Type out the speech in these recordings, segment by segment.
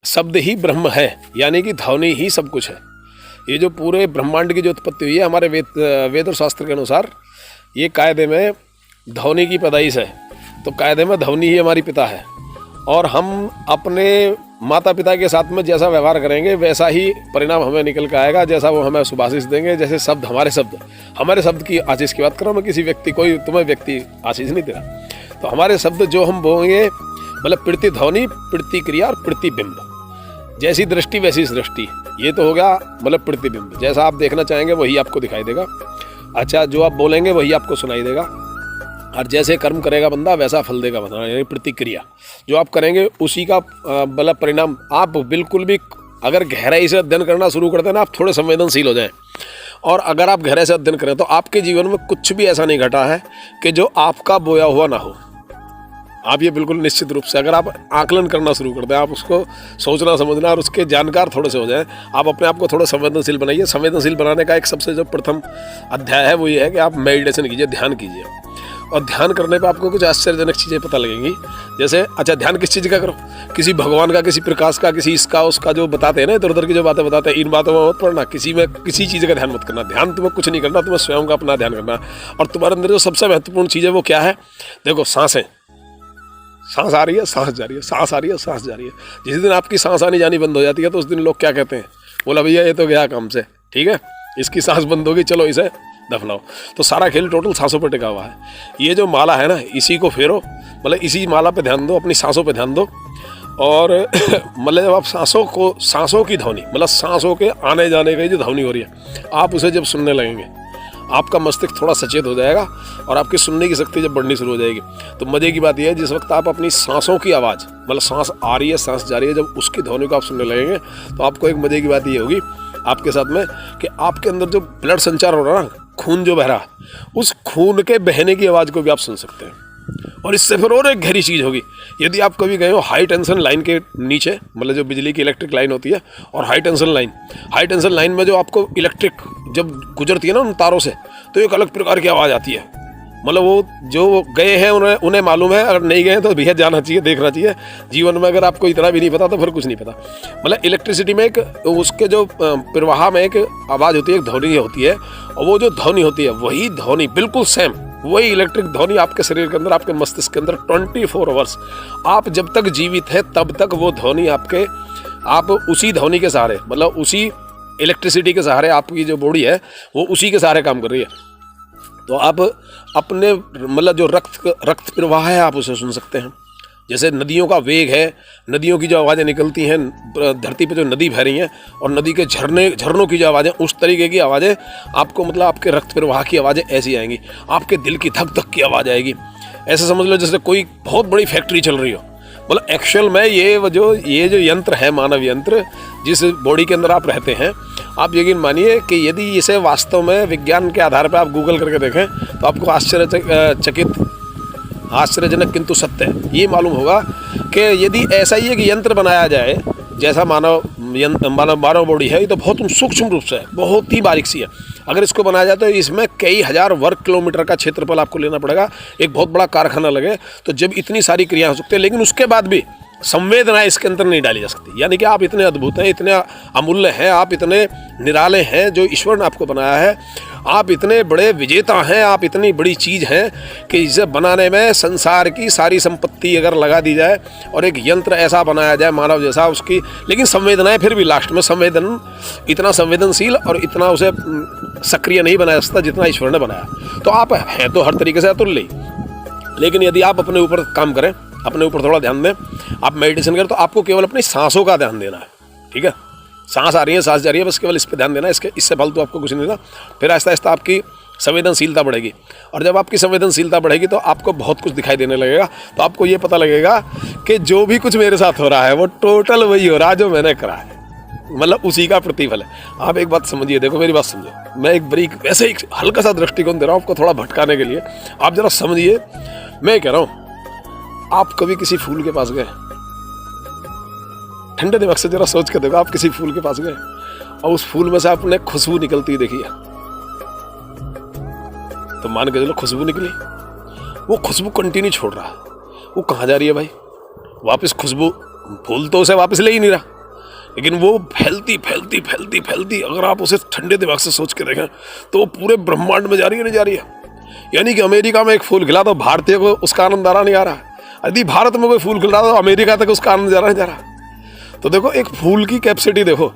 शब्द ही ब्रह्म है, यानी कि ध्वनि ही सब कुछ है। ये जो पूरे ब्रह्मांड की जो उत्पत्ति हुई है हमारे वेद और शास्त्र के अनुसार, ये कायदे में ध्वनि की पैदाइश है। तो कायदे में ध्वनि ही हमारी पिता है, और हम अपने माता पिता के साथ में जैसा व्यवहार करेंगे वैसा ही परिणाम हमें निकल के आएगा, जैसा वो हमें सुभाषित देंगे। जैसे शब्द, हमारे शब्द की आशीष की बात करो, मैं किसी व्यक्ति, कोई तुम्हें व्यक्ति आशीष नहीं दे रहा। तो हमारे शब्द जो हम बोलेंगे, मतलब प्रति ध्वनि, प्रति क्रिया और प्रतिबिंब। जैसी दृष्टि वैसी सृष्टि, ये तो हो गया मतलब प्रतिबिंब। जैसा आप देखना चाहेंगे वही आपको दिखाई देगा। अच्छा, जो आप बोलेंगे वही आपको सुनाई देगा, और जैसे कर्म करेगा बंदा वैसा फल देगा बंदा, यानी प्रतिक्रिया। जो आप करेंगे उसी का मतलब परिणाम। आप बिल्कुल भी अगर गहराई से अध्ययन करना शुरू करते हैं ना, आप थोड़े संवेदनशील हो जाएं, और अगर आप गहराई से अध्ययन करें तो आपके जीवन में कुछ भी ऐसा नहीं घटा है कि जो आपका बोया हुआ ना हो। आप ये बिल्कुल निश्चित रूप से, अगर आप आकलन करना शुरू कर दें, आप उसको सोचना समझना और उसके जानकार थोड़े से हो जाएं, आप अपने आप को थोड़ा संवेदनशील बनाइए। संवेदनशील बनाने का एक सबसे जो प्रथम अध्याय है वो ये है कि आप मेडिटेशन कीजिए, ध्यान कीजिए। और ध्यान करने पे आपको कुछ आश्चर्यजनक चीज़ें पता लगेंगी। जैसे, अच्छा, ध्यान किस चीज़ का करो? किसी भगवान का, किसी प्रकाश का, किसी इसका उसका जो बताते हैं ना, इधर उधर की जो बातें बताते हैं, इन बातों में मत पड़ना। किसी चीज़ का ध्यान मत करना। ध्यान तुम्हें कुछ नहीं करना, तुम्हें स्वयं का अपना ध्यान करना। और तुम्हारे अंदर जो सबसे महत्वपूर्ण चीज़ है वो क्या है? देखो, सांसें। सांस आ रही है, सांस जा रही है, सांस आ रही है, सांस जा रही है। जिस दिन आपकी सांस आनी जानी बंद हो जाती है तो उस दिन लोग क्या कहते हैं? बोला भैया ये तो गया काम से, ठीक है, इसकी सांस बंद होगी, चलो इसे दफनाओ। तो सारा खेल टोटल सांसों पर टिका हुआ है। ये जो माला है ना, इसी को फेरो, मतलब इसी माला पे ध्यान दो, अपनी सांसों पे ध्यान दो। और मतलब जब आप सांसों की ध्वनि, मतलब सांसों के आने जाने की जो ध्वनि हो रही है, आप उसे जब सुनने लगेंगे, आपका मस्तिष्क थोड़ा सचेत हो जाएगा और आपकी सुनने की शक्ति जब बढ़नी शुरू हो जाएगी। तो मज़े की बात यह है, जिस वक्त आप अपनी सांसों की आवाज़, मतलब सांस आ रही है, सांस जा रही है, जब उसकी ध्वनि को आप सुनने लगेंगे तो आपको एक मज़े की बात ये होगी आपके साथ में कि आपके अंदर जो ब्लड संचार हो रहा है ना, खून जो बह रहा है, उस खून के बहने की आवाज़ को भी आप सुन सकते हैं। और इससे फिर और एक गहरी चीज़ होगी, यदि आप कभी गए हो हाई टेंशन लाइन के नीचे, मतलब जो बिजली की इलेक्ट्रिक लाइन होती है, और हाई टेंशन लाइन में जो आपको इलेक्ट्रिक जब गुजरती है ना उन तारों से, तो एक अलग प्रकार की आवाज़ आती है। मतलब वो जो गए हैं उन्हें मालूम है, अगर नहीं गए हैं तो भैया जाना चाहिए, देखना चाहिए। जीवन में अगर आपको इतना भी नहीं पता तो फिर कुछ नहीं पता। मतलब इलेक्ट्रिसिटी में एक उसके जो प्रवाह में एक आवाज़ होती है, एक ध्वनि होती है, और वो जो ध्वनि होती है वही ध्वनि बिल्कुल सेम, वही इलेक्ट्रिक ध्वनि आपके शरीर के अंदर, आपके मस्तिष्क के अंदर 24 आवर्स, आप जब तक जीवित हैं तब तक वो ध्वनि आप उसी ध्वनि के सहारे, मतलब उसी इलेक्ट्रिसिटी के सहारे, आपकी जो बॉडी है वो उसी के सहारे काम कर रही है। तो आप अपने मतलब जो रक्त प्रवाह है आप उसे सुन सकते हैं। जैसे नदियों का वेग है, नदियों की जो आवाज़ें निकलती हैं धरती पे, जो नदी बह रही हैं, और नदी के झरनों की जो आवाज़ें, उस तरीके की आवाज़ें आपको, मतलब आपके रक्त प्रवाह की आवाज़ें ऐसी आएंगी। आपके दिल की धक धक की आवाज़ आएगी। ऐसे समझ लो जैसे कोई बहुत बड़ी फैक्ट्री चल रही हो। मतलब एक्चुअल में ये जो यंत्र है, मानव यंत्र, जिस बॉडी के अंदर आप रहते हैं, आप यकीन मानिए कि यदि इसे वास्तव में विज्ञान के आधार पर आप गूगल करके देखें तो आपको आश्चर्यजनक किंतु सत्य ये मालूम होगा कि यदि ऐसा ही एक यंत्र बनाया जाए, जैसा मानव बॉडी है, ये तो बहुत सूक्ष्म रूप से है, बहुत ही बारीक सी है। अगर इसको बनाया जाए तो इसमें कई हजार वर्ग किलोमीटर का क्षेत्रफल आपको लेना पड़ेगा, एक बहुत बड़ा कारखाना लगे तो जब इतनी सारी क्रियाएं हो सकती है। लेकिन उसके बाद भी संवेदनाएं इसके अंदर नहीं डाली जा सकती। यानी कि आप इतने अद्भुत हैं, इतने अमूल्य हैं, आप इतने निराले हैं, जो ईश्वर ने आपको बनाया है, आप इतने बड़े विजेता हैं, आप इतनी बड़ी चीज़ हैं कि इसे बनाने में संसार की सारी संपत्ति अगर लगा दी जाए और एक यंत्र ऐसा बनाया जाए मानव जैसा, उसकी लेकिन संवेदनाएं फिर भी लास्ट में इतना संवेदनशील और इतना उसे सक्रिय नहीं बनाया जा सकता जितना ईश्वर ने बनाया। तो आप हैं तो हर तरीके से अतुल्य, लेकिन यदि आप अपने ऊपर काम करें, अपने ऊपर थोड़ा ध्यान दें, आप मेडिटेशन करें, तो आपको केवल अपनी सांसों का ध्यान देना है। ठीक है, सांस आ रही है, सांस जा रही है, बस केवल इस पर ध्यान देना है, इससे फालतू आपको कुछ नहीं देना। फिर आहिस्ता आहिस्ता आपकी संवेदनशीलता बढ़ेगी, और जब आपकी संवेदनशीलता बढ़ेगी तो आपको बहुत कुछ दिखाई देने लगेगा। तो आपको ये पता लगेगा कि जो भी कुछ मेरे साथ हो रहा है वो टोटल वही हो रहा है जो मैंने करा है, मतलब उसी का प्रतिफल है। आप एक बात समझिए, देखो मेरी बात समझिए, मैं एक बड़ी वैसे एक हल्का सा दृष्टिकोण दे रहा हूँ आपको थोड़ा भटकाने के लिए। आप जरा समझिए, मैं कह रहा हूँ, आप कभी किसी फूल के पास गए, ठंडे दिमाग से जरा सोच के देखो, आप किसी फूल के पास गए और उस फूल में से आपने खुशबू निकलती देखी है, तो मान के चलो खुशबू निकली, वो खुशबू कंटिन्यू छोड़ रहा है, वो कहाँ जा रही है भाई? वापस खुशबू फूल तो उसे वापस ले ही नहीं रहा, लेकिन वो फैलती फैलती फैलती फैलती, अगर आप उसे ठंडे दिमाग से सोच के देखें तो वो पूरे ब्रह्मांड में जा रही है, नहीं जा रही है। यानी कि अमेरिका में एक फूल खिला तो भारतीय को उसका आनंद आ रहा नहीं आ रहा, यदि भारत में कोई फूल खिला तो अमेरिका तक उसका आनंद जा रहा नहीं जा रहा। तो देखो एक फूल की कैपेसिटी देखो,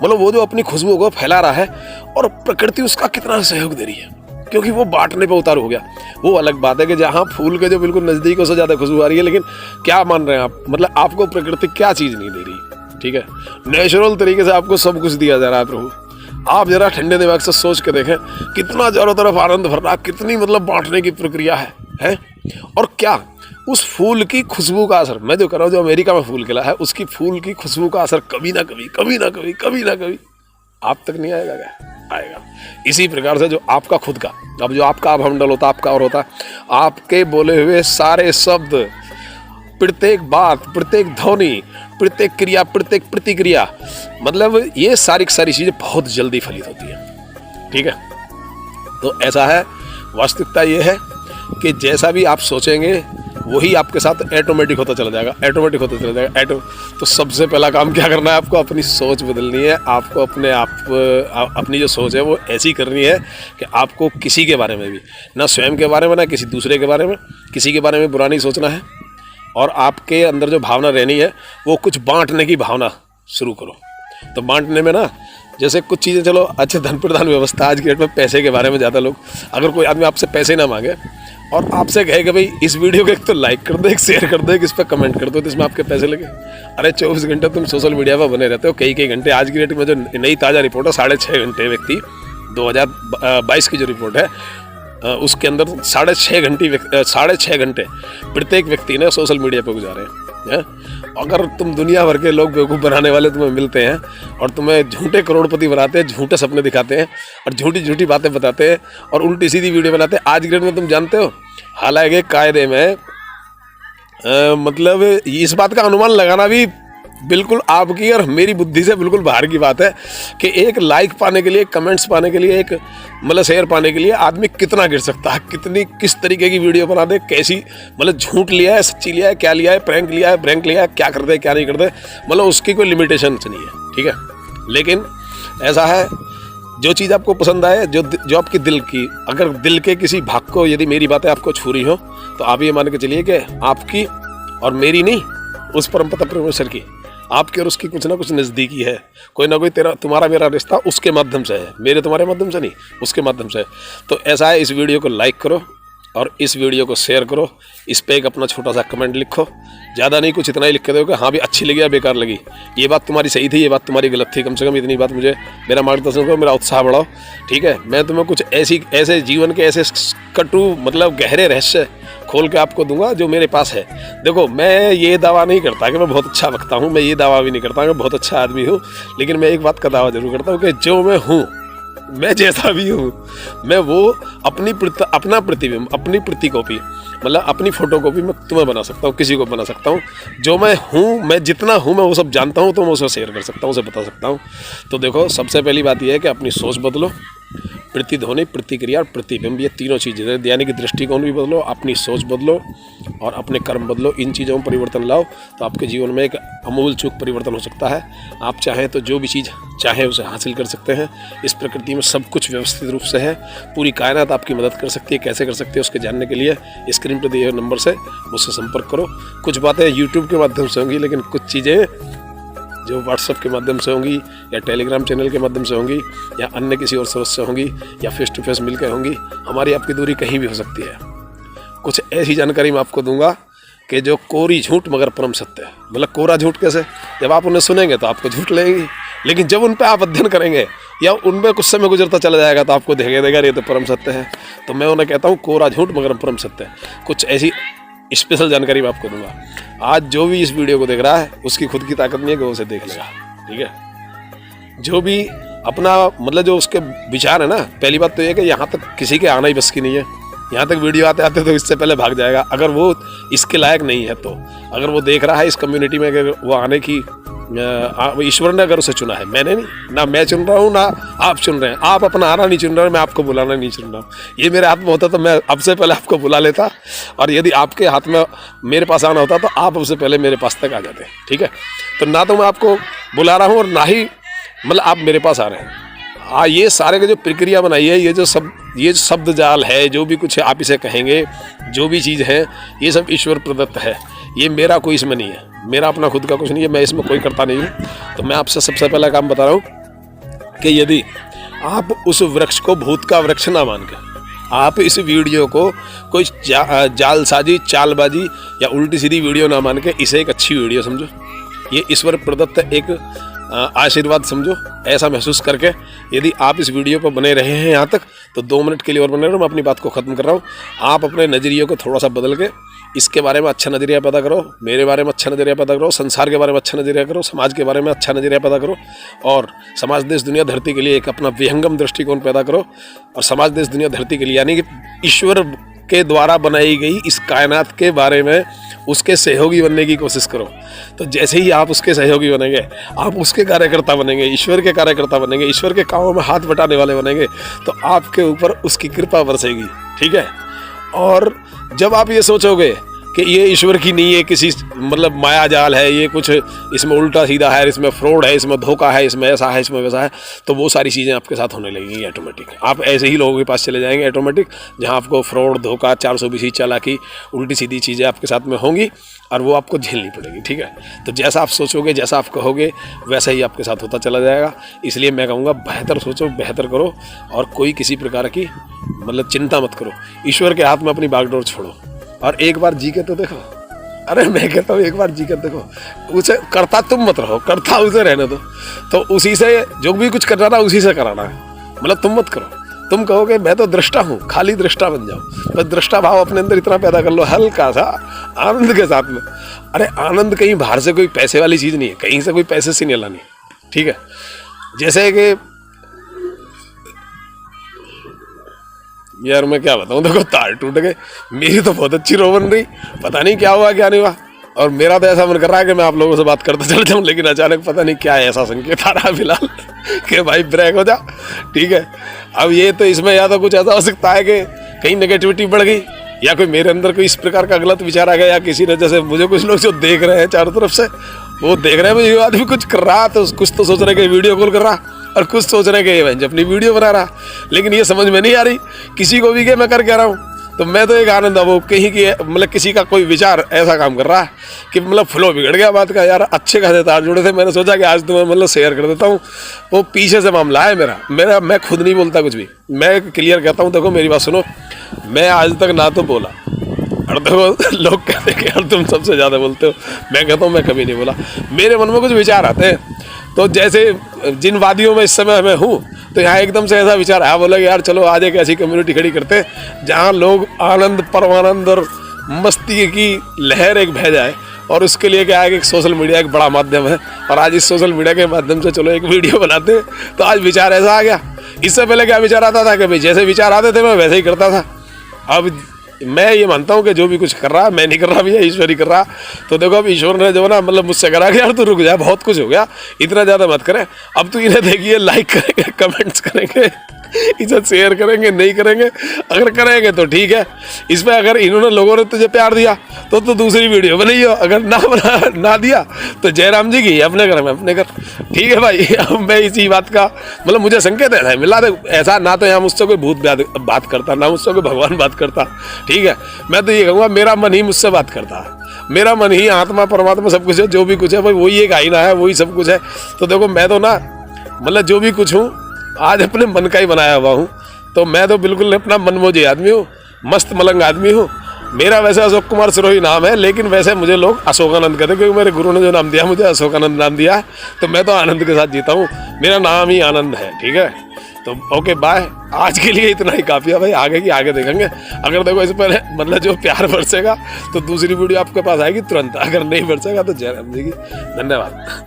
मतलब वो जो अपनी खुशबू को फैला रहा है और प्रकृति उसका कितना सहयोग दे रही है, क्योंकि वो बांटने पे उतारू हो गया। वो अलग बात है कि जहाँ फूल के जो बिल्कुल नज़दीक हो से ज़्यादा खुशबू आ रही है, लेकिन क्या मान रहे हैं आप, मतलब आपको प्रकृति क्या चीज़ नहीं दे रही, ठीक है, नेचुरल तरीके से आपको सब कुछ दिया जा रहा है प्रभु। आप जरा ठंडे दिमाग से सोच के देखें कितना चारों तरफ आनंद भर रहा, कितनी मतलब बांटने की प्रक्रिया है। और क्या उस फूल की खुशबू का असर, मैं जो कर रहा हूँ, जो अमेरिका में फूल खिला है उसकी फूल की खुशबू का असर कभी ना कभी आप तक नहीं आएगा क्या? आएगा। इसी प्रकार से जो आपका खुद का, अब जो आपका आभमंडल होता आपका और होता, आपके बोले हुए सारे शब्द, प्रत्येक बात, प्रत्येक ध्वनि, प्रत्येक क्रिया, प्रत्येक प्रतिक्रिया, मतलब ये सारी चीज़ें बहुत जल्दी फलित होती है, ठीक है। तो ऐसा है, वास्तविकता ये है कि जैसा भी आप सोचेंगे वही आपके साथ ऑटोमेटिक होता चला जाएगा। तो सबसे पहला काम क्या करना है, आपको अपनी सोच बदलनी है। आपको अपनी जो सोच है वो ऐसी करनी है कि आपको किसी के बारे में भी, ना स्वयं के बारे में ना किसी दूसरे के बारे में, किसी के बारे में बुरा नहीं सोचना है। और आपके अंदर जो भावना रहनी है वो कुछ बांटने की भावना शुरू करो। तो बांटने में ना, जैसे कुछ चीज़ें, चलो अच्छे धन प्रदान व्यवस्था, आज के डेट में पैसे के बारे में ज़्यादा लोग, अगर कोई आदमी आपसे पैसे ना मांगे और आपसे कहे कि भाई इस वीडियो को एक तो लाइक कर दो, एक शेयर कर दो, एक इस पर कमेंट कर दो, तो इसमें आपके पैसे लगे। अरे 24 घंटे तुम सोशल मीडिया पर बने रहते हो, कई घंटे। आज की डेट में जो नई ताज़ा रिपोर्ट है 6.5 घंटे व्यक्ति, 2022 की जो रिपोर्ट है उसके अंदर 6.5 घंटे प्रत्येक व्यक्ति ने सोशल मीडिया पर गुजारे हैं। अगर तुम दुनिया भर के लोग बेवकूफ़ बनाने वाले तुम्हें मिलते हैं और तुम्हें झूठे करोड़पति बनाते हैं, झूठे सपने दिखाते हैं और झूठी बातें बताते हैं और उल्टी सीधी वीडियो बनाते हैं, आज की डेट में तुम जानते हो, हालांकि कायदे में मतलब इस बात का अनुमान लगाना भी बिल्कुल आपकी और मेरी बुद्धि से बिल्कुल बाहर की बात है कि एक लाइक पाने के लिए, कमेंट्स पाने के लिए, एक मतलब शेयर पाने के लिए आदमी कितना गिर सकता है, किस तरीके की वीडियो बना दे, कैसी मतलब झूठ लिया है, सच्ची लिया है, क्या लिया है, प्रैंक लिया है, ब्रैंक लिया है, क्या कर दे क्या नहीं कर दे, मतलब उसकी कोई लिमिटेशन नहीं है, ठीक है। लेकिन ऐसा है, जो चीज़ आपको पसंद आए, जो आपकी दिल की, अगर दिल के किसी भाग को, यदि मेरी बातें आपको छू रही हो, तो आप ये मान के चलिए कि आपकी और मेरी नहीं, उस परमपिता परमेश्वर की, आपके और उसकी कुछ ना कुछ नज़दीकी है। कोई ना कोई तुम्हारा मेरा रिश्ता उसके माध्यम से है, मेरे तुम्हारे माध्यम से नहीं, उसके माध्यम से। तो ऐसा है, इस वीडियो को लाइक करो और इस वीडियो को शेयर करो, इस पे एक अपना छोटा सा कमेंट लिखो, ज़्यादा नहीं, कुछ इतना ही लिख के दो कि हाँ भी अच्छी लगी या बेकार लगी, ये बात तुम्हारी सही थी, ये बात तुम्हारी गलत थी, कम से कम इतनी बात मुझे, मेरा मार्गदर्शन करो, मेरा उत्साह बढ़ाओ, ठीक है। मैं तुम्हें कुछ ऐसे जीवन के ऐसे कटु मतलब गहरे रहस्य खोल के आपको दूंगा जो मेरे पास है। देखो, मैं ये दावा नहीं करता कि मैं बहुत अच्छा वक्ता हूँ, मैं ये दावा भी नहीं करता कि मैं बहुत अच्छा आदमी हूँ, लेकिन मैं एक बात का दावा जरूर करता हूँ कि जो मैं हूँ, मैं जैसा भी हूँ, मैं वो अपना प्रतिबिंब, अपनी प्रतिकॉपी, मतलब अपनी फोटोकॉपी मैं तुम्हें बना सकता हूँ, किसी को बना सकता हूँ। जो मैं हूँ, मैं जितना हूँ, मैं वो सब जानता हूँ, तो मैं उसे शेयर कर सकता हूँ, उसे बता सकता हूँ। तो देखो, सबसे पहली बात यह है कि अपनी सोच बदलो, प्रतिध्वनि, प्रतिक्रिया और प्रतिबिंब, ये तीनों चीज़ें, यानी कि दृष्टिकोण भी बदलो, अपनी सोच बदलो और अपने कर्म बदलो, इन चीज़ों में परिवर्तन लाओ, तो आपके जीवन में एक अमूल चूक परिवर्तन हो सकता है। आप चाहें तो जो भी चीज़ चाहें उसे हासिल कर सकते हैं। इस प्रकृति में सब कुछ व्यवस्थित रूप से है, पूरी कायनात आपकी मदद कर सकती है। कैसे कर सकती है उसके जानने के लिए स्क्रीन पर दिए हुए नंबर से मुझसे संपर्क करो। कुछ बातें यूट्यूब के माध्यम से होंगी, लेकिन कुछ चीज़ें जो व्हाट्सएप के माध्यम से होंगी या टेलीग्राम चैनल के माध्यम से होंगी या अन्य किसी और स्रोत से होंगी या फेस टू फेस मिलकर होंगी। हमारी आपकी दूरी कहीं भी हो सकती है। कुछ ऐसी जानकारी मैं आपको दूंगा कि जो कोरी झूठ मगर परम सत्य है। मतलब कोरा झूठ कैसे, जब आप उन्हें सुनेंगे तो आपको झूठ लगेगी, लेकिन जब उन पर आप अध्ययन करेंगे या उनमें कुछ समय गुजरता चला जाएगा तो आपको देखेगा ये तो परम सत्य है। तो मैं उन्हें कहता हूँ कोरा झूठ मगर परम सत्य है। कुछ ऐसी स्पेशल जानकारी मैं आपको दूंगा। आज जो भी इस वीडियो को देख रहा है उसकी खुद की ताकत नहीं है कि वो उसे देख लेगा, ठीक है। जो भी अपना मतलब जो उसके विचार है ना, पहली बात तो ये कि यहाँ तक किसी के आना ही बस की नहीं है। यहाँ तक वीडियो आते आते तो इससे पहले भाग जाएगा अगर वो इसके लायक नहीं है। तो अगर वो देख रहा है इस कम्युनिटी में, अगर वो आने की ईश्वर ने अगर उसे चुना है, मैंने नहीं, ना मैं चुन रहा हूँ ना आप चुन रहे हैं। आप अपना आना नहीं चुन रहे हैं, मैं आपको बुलाना नहीं चुन रहा हूँ। ये मेरे हाथ में होता तो मैं अब से पहले आपको बुला लेता, और यदि आपके हाथ में मेरे पास आना होता तो आप उससे पहले मेरे पास तक आ जाते। ठीक है, तो ना तो मैं आपको बुला रहा हूँ और ना ही मतलब आप मेरे पास आ रहे हैं। ये सारे का जो प्रक्रिया बनाई है, ये जो शब्द जाल है, जो भी कुछ है आप इसे कहेंगे, जो भी चीज़ है ये सब ईश्वर प्रदत्त है। ये मेरा कोई इसमें नहीं है, मेरा अपना खुद का कुछ नहीं है, मैं इसमें कोई करता नहीं हूँ। तो मैं आपसे सबसे पहला काम बता रहा हूँ कि यदि आप उस वृक्ष को भूत का वृक्ष ना मान के, आप इस वीडियो को कोई जालसाजी, चालबाजी या उल्टी सीधी वीडियो ना मान के इसे एक अच्छी वीडियो समझो, ये ईश्वर प्रदत्त एक आशीर्वाद समझो, ऐसा महसूस करके यदि आप इस वीडियो पर बने रहे हैं यहाँ तक, तो 2 मिनट के लिए और बने रहो। मैं अपनी बात को ख़त्म कर रहा हूँ। आप अपने नज़रिए को थोड़ा सा बदल के इसके बारे में अच्छा नज़रिया पैदा करो, मेरे बारे में अच्छा नज़रिया पैदा करो, संसार के बारे में अच्छा नज़रिया करो, समाज के बारे में अच्छा नज़रिया पैदा करो, और समाज देश दुनिया धरती के लिए एक अपना विहंगम दृष्टिकोण पैदा करो। और समाज देश दुनिया धरती के लिए यानी कि ईश्वर के द्वारा बनाई गई इस कायनात के बारे में उसके सहयोगी बनने की कोशिश करो। तो जैसे ही आप उसके सहयोगी बनेंगे, आप उसके कार्यकर्ता बनेंगे, ईश्वर के कार्यकर्ता बनेंगे, ईश्वर के कामों में हाथ बटाने वाले बनेंगे, तो आपके ऊपर उसकी कृपा बरसेगी। ठीक है, और जब आप ये सोचोगे कि ये ईश्वर की नहीं है, किसी मतलब माया जाल है, ये कुछ इसमें उल्टा सीधा है, इसमें फ्रॉड है, इसमें धोखा है, इसमें ऐसा है, इसमें वैसा है, तो वो सारी चीज़ें आपके साथ होने लगेंगी ऑटोमेटिक। आप ऐसे ही लोगों के पास चले जाएंगे ऑटोमेटिक, जहां आपको फ्रॉड, धोखा, 420 चालाकी, उल्टी सीधी चीज़ें आपके साथ में होंगी और वो आपको झेलनी पड़ेगी। ठीक है, तो जैसा आप सोचोगे, जैसा आप कहोगे, वैसा ही आपके साथ होता चला जाएगा। इसलिए मैं कहूँगा बेहतर सोचो, बेहतर करो, और कोई किसी प्रकार की मतलब चिंता मत करो। ईश्वर के हाथ में अपनी बागडोर छोड़ो और एक बार जी के तो देखो। अरे मैं कहता हूँ एक बार जी कर देखो, उसे करता तुम मत रहो, करता उसे रहने दो। तो उसी से जो भी कुछ करना है उसी से कराना है, मतलब तुम मत करो। तुम कहोगे मैं तो दृष्टा हूँ, खाली दृष्टा बन जाओ, तो दृष्टा भाव अपने अंदर इतना पैदा कर लो हल्का सा आनंद के साथ में। अरे आनंद कहीं बाहर से कोई पैसे वाली चीज़ नहीं है, कहीं से कोई पैसे से नहीं लानी। ठीक है, जैसे कि यार मैं क्या बताऊँ, देखो तार टूट गए, मेरी तो बहुत अच्छी रो बन रही, पता नहीं क्या हुआ क्या नहीं हुआ। और मेरा तो ऐसा मन कर रहा है कि मैं आप लोगों से बात करते चल जाऊँ, लेकिन अचानक पता नहीं क्या ऐसा संकेत आ रहा फिलहाल कि भाई ब्रेक हो जा। ठीक है, अब ये तो इसमें या तो कुछ ऐसा हो सकता है कि कहीं नेगेटिविटी बढ़ गई, या कोई मेरे अंदर कोई इस प्रकार का गलत विचार आ गया, या किसी ने जैसे मुझे कुछ लोग जो देख रहे हैं चारों तरफ से, वो देख रहे हैं भाई ये आदमी कुछ कर रहा, तो कुछ तो सोच रहे कि वीडियो कॉल कर रहा, और कुछ सोच रहे कि ये अपनी वीडियो बना रहा। लेकिन ये समझ में नहीं आ रही किसी को भी कि मैं कर क्या रहा हूँ। तो मैं तो एक आनंद है वो कहीं की मतलब किसी का कोई विचार ऐसा काम कर रहा है कि मतलब फ्लो बिगड़ गया बात का। यार अच्छे खासे तार जुड़े थे, मैंने सोचा कि आज तो मैं मतलब शेयर कर देता हूँ। वो पीछे से मामला है मेरा मैं खुद नहीं बोलता कुछ भी, मैं क्लियर कहता हूँ। देखो मेरी बात सुनो, मैं आज तक ना तो बोला, और देखो लोग कहते हैं कि यार तुम सबसे ज़्यादा बोलते हो, मैं कहता हूँ मैं कभी नहीं बोला। मेरे मन में कुछ विचार आते हैं, तो जैसे जिन वादियों में इस समय मैं हूँ, तो यहाँ एकदम से ऐसा विचार आया, बोला कि यार चलो आज एक ऐसी कम्युनिटी खड़ी करते हैं जहाँ लोग आनंद, परमानंद और मस्ती की लहर एक बह जाए। और उसके लिए क्या है कि सोशल मीडिया एक बड़ा माध्यम है, और आज इस सोशल मीडिया के माध्यम से चलो एक वीडियो बनाते हैं। तो आज विचार ऐसा आ गया। इससे पहले क्या विचार आता था कि भाई जैसे विचार आते थे मैं वैसे ही करता था। अब मैं ये मानता हूँ कि जो भी कुछ कर रहा, मैं नहीं कर रहा भैया, ईश्वर ही कर रहा। तो देखो अब ईश्वर ने जो ना मतलब मुझसे करा कि यार तू रुक जा, बहुत कुछ हो गया, इतना ज़्यादा मत करे। अब तो इन्हें देखिए, लाइक करेंगे, कमेंट्स करेंगे, इसे शेयर करेंगे, नहीं करेंगे, अगर करेंगे तो ठीक है। इसमें अगर इन्होंने लोगों ने तुझे प्यार दिया तो दूसरी वीडियो बनाइए, अगर ना दिया तो जयराम जी की अपने घर में अपने घर। ठीक है भाई, अब मैं इसी बात का मतलब मुझे संकेत ऐसा मिला था, ऐसा ना तो यहाँ मुझसे कोई भूत बात करता, ना मुझसे कोई भगवान बात करता। ठीक है, मैं तो ये कहूँगा मेरा मन ही मुझसे बात करता है, मेरा मन ही आत्मा परमात्मा सब कुछ है, जो भी कुछ है भाई वही एक आईना है, वही सब कुछ है। तो देखो मैं तो ना मतलब जो भी कुछ हूँ आज अपने मन का ही बनाया हुआ हूँ। तो मैं तो बिल्कुल अपना मनमोजी आदमी हूँ, मस्त मलंग आदमी हूँ। मेरा वैसे अशोक कुमार सिरोही नाम है, लेकिन वैसे मुझे लोग अशोकानंद कहते हैं, क्योंकि मेरे गुरु ने जो नाम दिया मुझे अशोकानंद नाम दिया है। तो मैं तो आनंद के साथ जीता हूँ, मेरा नाम ही आनंद है। ठीक है, तो ओके बाय, आज के लिए इतना ही काफ़ी है भाई, आगे की आगे देखेंगे। अगर देखो इस पर मतलब जो प्यार बरसेगा तो दूसरी वीडियो आपके पास आएगी तुरंत, अगर नहीं बरसेगा तो जयराम जी की। धन्यवाद।